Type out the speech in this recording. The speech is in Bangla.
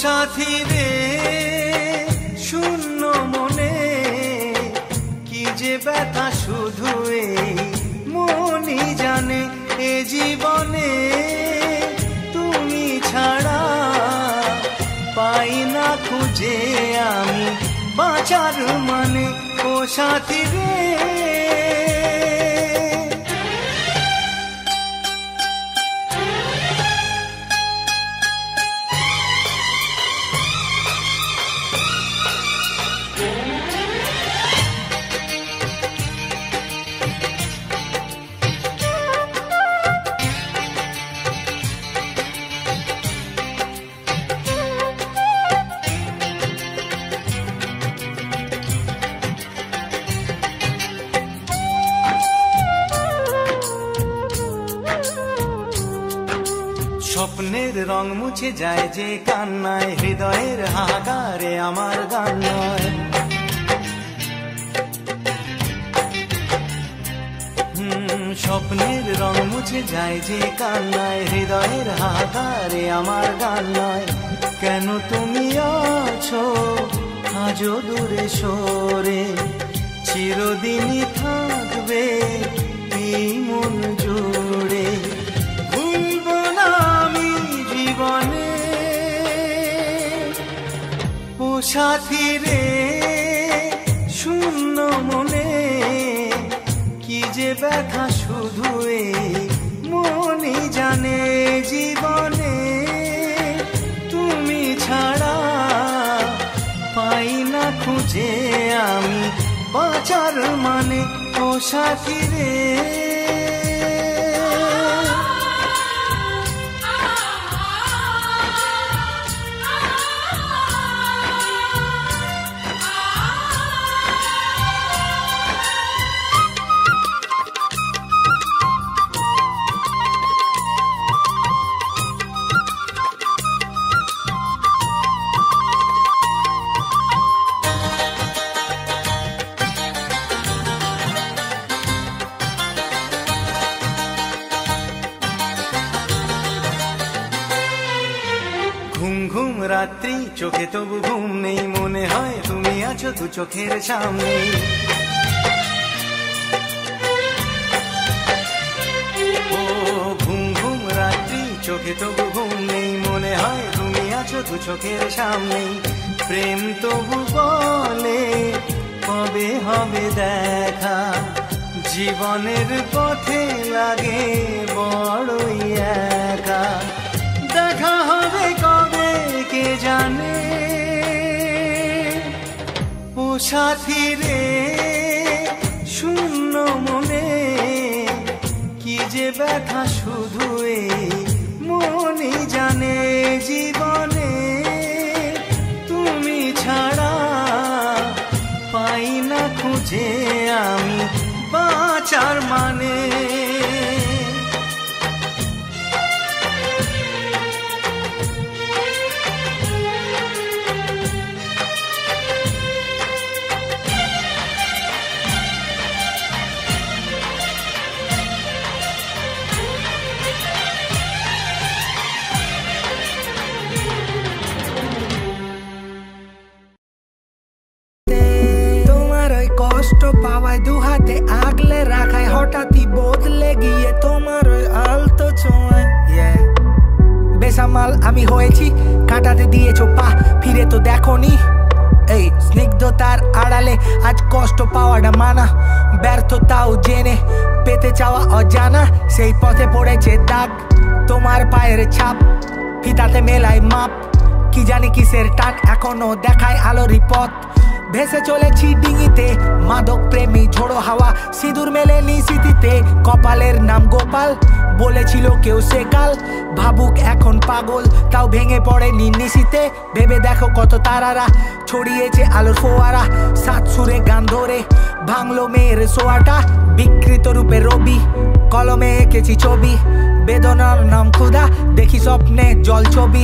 সাথী রে শূন্য মনে কি যে ব্যথা শুধু এই মনই জানে। এ জীবনে তুমি ছাড়া পাই না খুঁজে আমি বাঁচার মানে। ও সাথী রে স্বপ্নের রং মুছে যায় যে কান্নায়, হৃদয়ের হাহাকারে আমার গান নয়। স্বপ্নের রং মুছে যায় যে কান্নায়, হৃদয়ের হাহাকারে আমার গান নয়। কেন তুমি আছো আজও দূরে সরে, চিরদিনই থাকবে এই মন জুড়ে। ও সাথী রে শূন্য মনে কি যে ব্যথা শুধু এই মনই জানে। জীবনে তুমি ছাড়া পাই না খুঁজে আমি বাঁচার মানে। ও সাথী রে ঘুম ঘুম রাত্রি চোখে তবু ঘুম নেই, মনে হয় তুমি আছো দু চোখের সামনে। ও ঘুম ঘুম রাত্রি চোখে তবু ঘুম নেই, মনে হয় তুমি আছো দু চোখের সামনে। প্রেম তবু বলে কবে হবে দেখা, জীবনের পথে লাগে বড়ই একা। দেখা হবে কবে কে জানে। ও সাথী রে শূন্য মনে কি যে ব্যথা শুধু এই মনই জানে। জীবনে তুমি ছাড়া পাই না খুঁজে আমি বাঁচার মানে। কষ্ট পাওয়ায় দু হাতে আগলে রাখায়, হঠাৎই বদলে গিয়ে তোমার ওই আলতো ছোঁয়ায়। বেসামাল আমি হয়েছি, কাটাতে দিয়েছো পা, ফিরে তো দেখোনি। এই স্নিগ্ধতার আড়ালে আজ কষ্ট পাওয়াটা মানা, ব্যর্থতাও জেনে পেতে চাওয়া অজানা। সেই পথে পড়েছে দাগ তোমার পায়ের ছাপ, ফিতাতে মেলায় মাপ। কি জানি কিসের টান এখনো দেখায় আলোরই পথ। ভেসে চলেছি ডিঙিতে মাদক প্রেমী ঝোড়ো হাওয়া, সিঁদুর মেলেনি স্মৃতিতে কপালের নাম গোপাল। বলেছিল কেউ সে কাল ভাবুক এখন পাগল, তাও ভেঙে পড়েনি নিশীতে। ভেবে দেখো কত তারারা ছড়িয়েছে আলোর ফোয়ারা, সাত সুরে গান ধরে ভাঙলো মেয়ের সোয়াটা। বিকৃত রূপে রবি কলমে এঁকেছি ছবি, বেদনার নাম ক্ষুধা, দেখি স্বপ্নে জল ছবি।